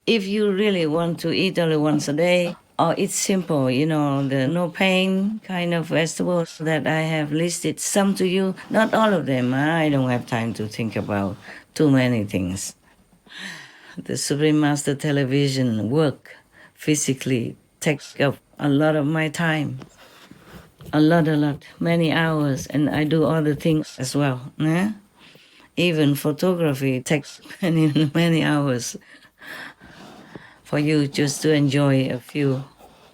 If you really want to eat only once a day, or it's simple, the no pain kind of vegetables that I have listed some to you, not all of them. I don't have time to think about too many things. The Supreme Master television work physically takes up a lot of my time. A lot, many hours, and I do other things as well. Even photography takes many hours for you just to enjoy a few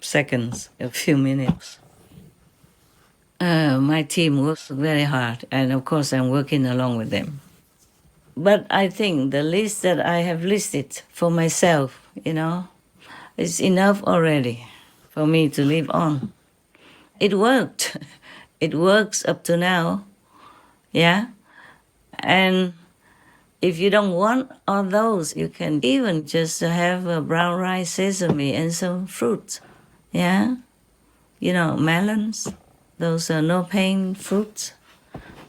seconds, a few minutes. My team works very hard, and of course, I'm working along with them. But I think the list that I have listed for myself, is enough already for me to live on. It worked. It works up to now, yeah? And if you don't want all those, you can even just have a brown rice, sesame, and some fruit, yeah? Melons, those are no pain fruits,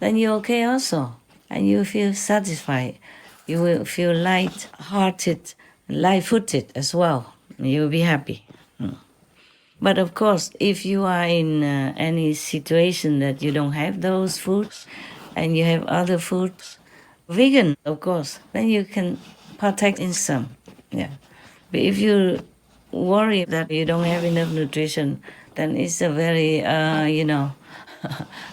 then you're okay also. And you feel satisfied. You will feel light-hearted, light-footed as well. You'll be happy. But of course, if you are in any situation that you don't have those foods and you have other foods, vegan, of course, then you can partake in some. Yeah. But if you worry that you don't have enough nutrition, then it's a very,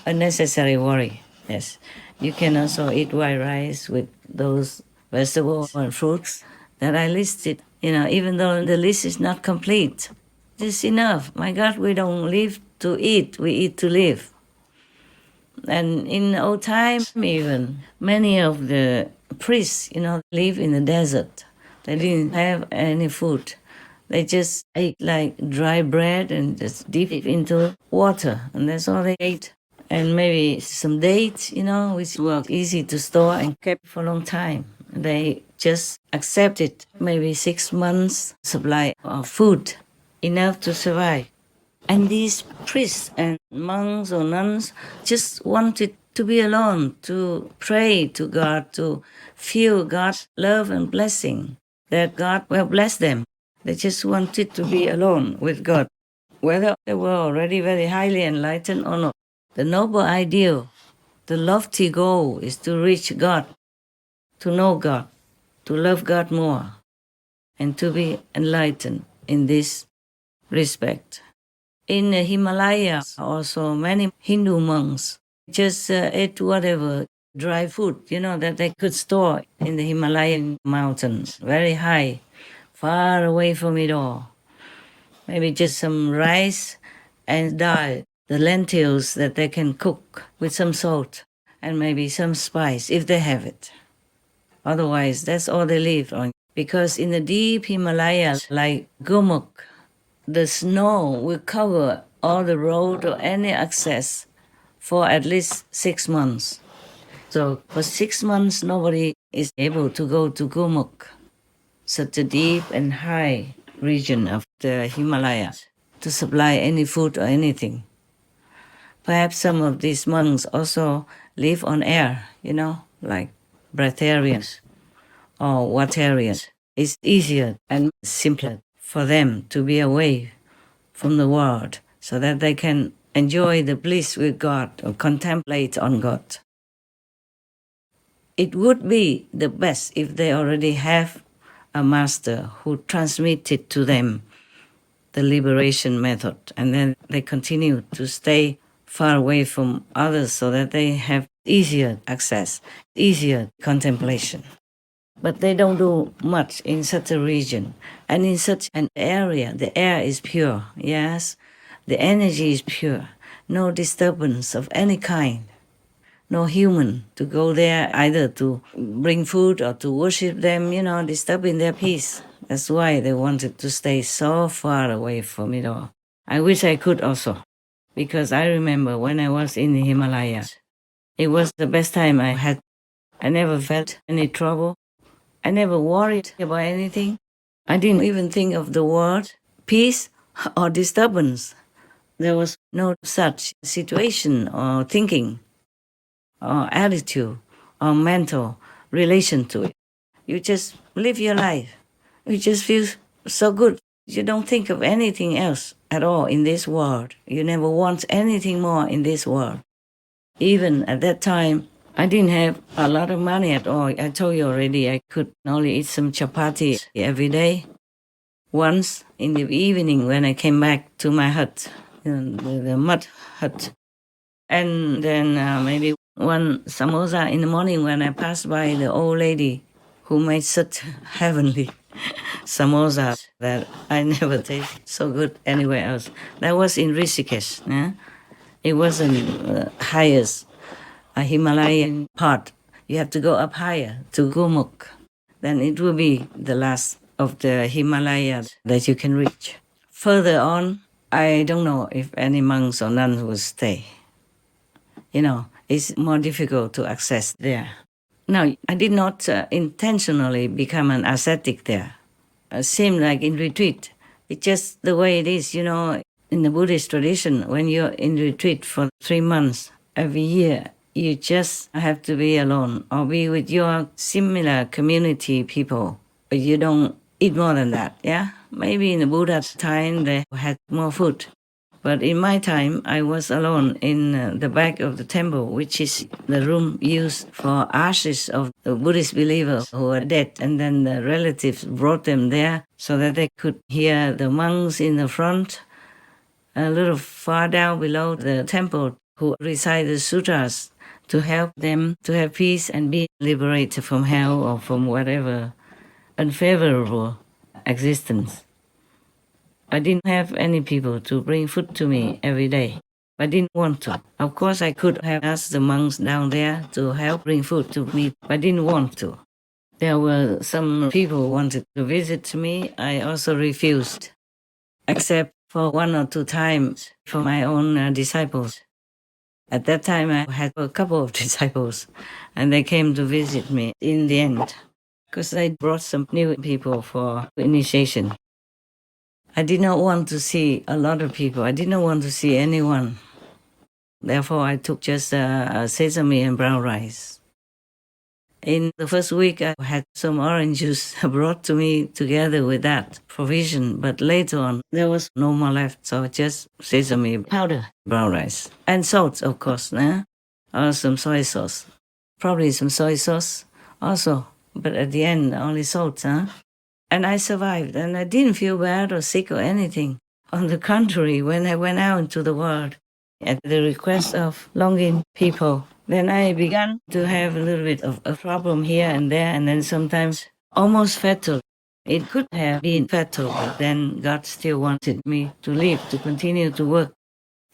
unnecessary worry. Yes. You can also eat white rice with those vegetables and fruits that I listed, even though the list is not complete. It's enough. My God, we don't live to eat, we eat to live. And in old time, even, many of the priests, live in the desert. They didn't have any food. They just ate like dry bread and just dip it into water, and that's all they ate. And maybe some dates, which were easy to store and kept for a long time. They just accepted maybe 6 months supply of food, enough to survive. And these priests and monks or nuns just wanted to be alone, to pray to God, to feel God's love and blessing, that God will bless them. They just wanted to be alone with God, whether they were already very highly enlightened or not. The noble ideal, the lofty goal is to reach God, to know God, to love God more, and to be enlightened in this respect. In the Himalaya, also many Hindu monks just ate whatever dry food, that they could store in the Himalayan mountains, very high, far away from it all. Maybe just some rice and dal, the lentils that they can cook with some salt and maybe some spice if they have it. Otherwise, that's all they live on. Because in the deep Himalayas, like Gumuk, the snow will cover all the road or any access for at least 6 months. So for 6 months, nobody is able to go to Gumuk, such a deep and high region of the Himalayas, to supply any food or anything. Perhaps some of these monks also live on air, like breatharians or waterians. It's easier and simpler for them to be away from the world so that they can enjoy the bliss with God or contemplate on God. It would be the best if they already have a master who transmitted to them the liberation method, and then they continue to stay far away from others so that they have easier access, easier contemplation. But they don't do much in such a region. And in such an area, the air is pure, yes? The energy is pure. No disturbance of any kind. No human to go there either to bring food or to worship them, disturbing their peace. That's why they wanted to stay so far away from it all. I wish I could also, because I remember when I was in the Himalayas, it was the best time I had. I never felt any trouble. I never worried about anything. I didn't even think of the word peace or disturbance. There was no such situation or thinking or attitude or mental relation to it. You just live your life. you just feel so good. You don't think of anything else at all in this world. You never want anything more in this world. Even at that time, I didn't have a lot of money at all. I told you already, I could only eat some chapati every day. Once in the evening when I came back to my hut, the mud hut, and then maybe one samosa in the morning when I passed by the old lady who made such heavenly samosa that I never tasted so good anywhere else. That was in Rishikesh. Yeah? It wasn't highest Himalayan part. You have to go up higher to Gurmukh. Then it will be the last of the Himalaya that you can reach. Further on, I don't know if any monks or nuns will stay. It's more difficult to access there. Now, I did not intentionally become an ascetic there. It seemed like in retreat. It's just the way it is, in the Buddhist tradition, when you're in retreat for 3 months every year, you just have to be alone or be with your similar community people, but you don't eat more than that, yeah? Maybe in the Buddha's time, they had more food. But in my time, I was alone in the back of the temple, which is the room used for ashes of the Buddhist believers who are dead. And then the relatives brought them there so that they could hear the monks in the front, a little far down below the temple, who recite the sutras to help them to have peace and be liberated from hell or from whatever unfavorable existence. I didn't have any people to bring food to me every day. I didn't want to. Of course, I could have asked the monks down there to help bring food to me, but I didn't want to. There were some people who wanted to visit me. I also refused, except for 1 or 2 times for my own disciples. At that time, I had a couple of disciples, and they came to visit me in the end, because I brought some new people for initiation. I did not want to see a lot of people. I did not want to see anyone. Therefore, I took just sesame and brown rice. In the first week, I had some orange juice brought to me together with that provision, but later on, there was no more left, so just sesame powder, brown rice, and salt, of course, or some soy sauce. Probably some soy sauce also, but at the end, only salt, And I survived, and I didn't feel bad or sick or anything. On the contrary, when I went out into the world, at the request of Longin people, then I began to have a little bit of a problem here and there, and then sometimes almost fatal. It could have been fatal, but then God still wanted me to live, to continue to work.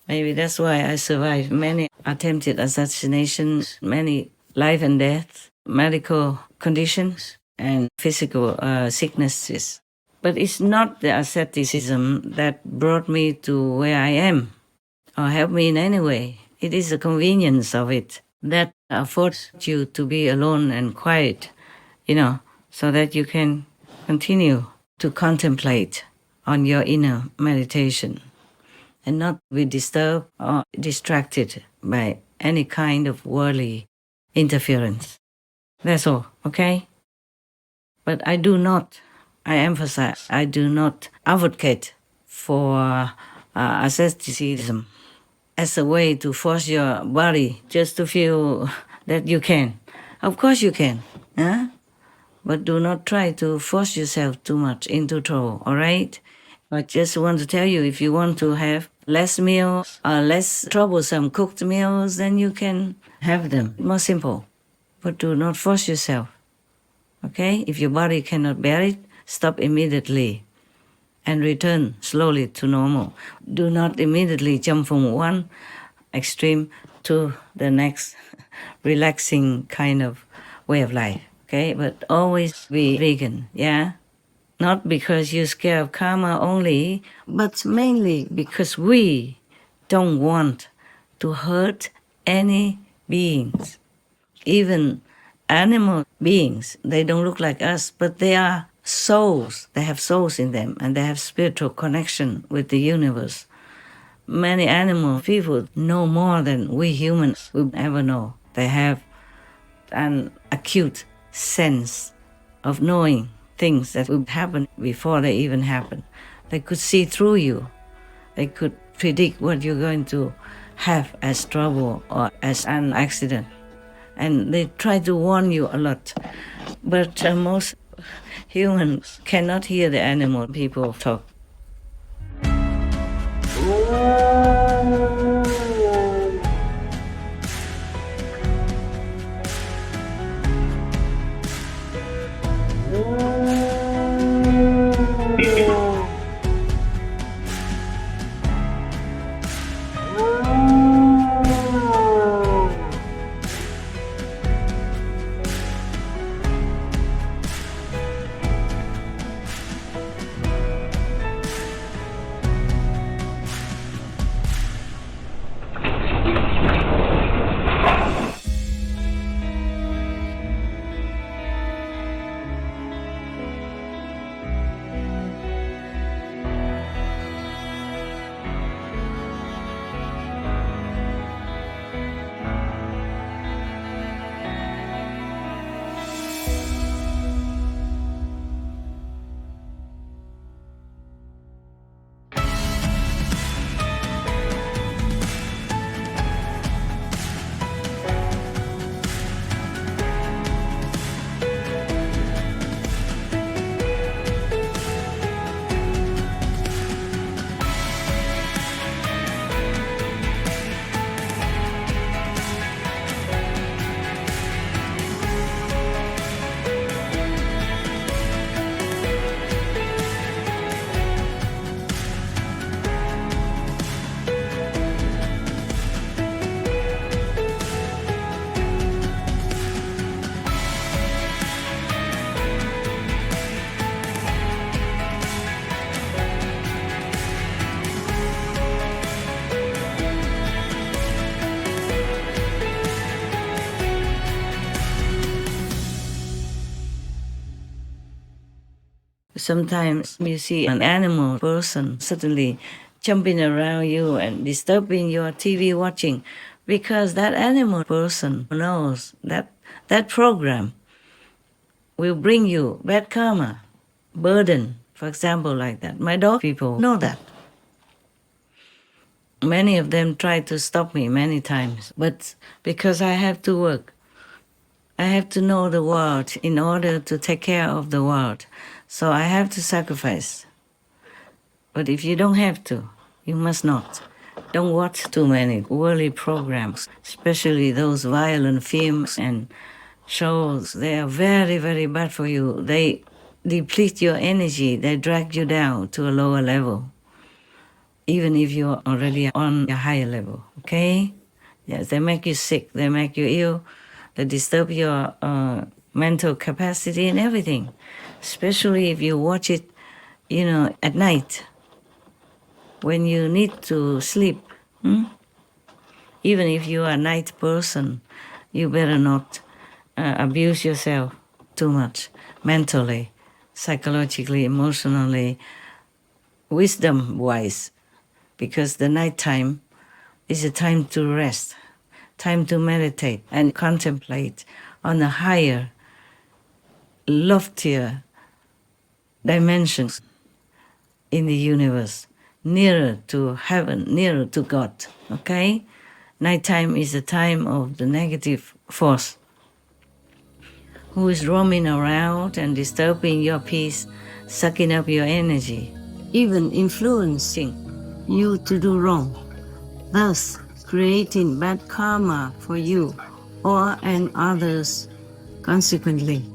Maybe that's why I survived many attempted assassinations, many life and death, medical conditions, and physical sicknesses. But it's not the asceticism that brought me to where I am or helped me in any way. It is the convenience of it that affords you to be alone and quiet, so that you can continue to contemplate on your inner meditation and not be disturbed or distracted by any kind of worldly interference. That's all, okay? But I emphasize, I do not advocate for asceticism as a way to force your body just to feel that you can. Of course you can, but do not try to force yourself too much into trouble, all right? I just want to tell you, if you want to have less meals or less troublesome cooked meals, then you can have them. More simple. But do not force yourself. Okay? If your body cannot bear it, stop immediately and return slowly to normal. Do not immediately jump from one extreme to the next relaxing kind of way of life. Okay? But always be vegan, yeah? Not because you're scared of karma only, but mainly because we don't want to hurt any beings. Even animal beings, they don't look like us, but they are souls. They have souls in them, and they have spiritual connection with the universe. Many animal people know more than we humans will ever know. They have an acute sense of knowing things that would happen before they even happen. They could see through you. They could predict what you're going to have as trouble or as an accident. And they try to warn you a lot. But most humans cannot hear the animal people talk. Sometimes you see an animal person suddenly jumping around you and disturbing your TV watching because that animal person knows that that program will bring you bad karma, burden, for example, like that. My dog people know that. Many of them tried to stop me many times, but because I have to work, I have to know the world in order to take care of the world. So I have to sacrifice. But if you don't have to, you must not. Don't watch too many worldly programs, especially those violent films and shows. They are very, very bad for you. They deplete your energy. They drag you down to a lower level, even if you're already on a higher level, okay? Yes, they make you sick. They make you ill. They disturb your mental capacity and everything, especially if you watch it, at night when you need to sleep. Even if you are a night person, you better not abuse yourself too much mentally, psychologically, emotionally, wisdom-wise, because the nighttime is a time to rest, time to meditate and contemplate on a higher, loftier dimensions in the universe, nearer to heaven, nearer to God, okay? Nighttime is the time of the negative force who is roaming around and disturbing your peace, sucking up your energy, even influencing you to do wrong, thus creating bad karma for you or and others consequently.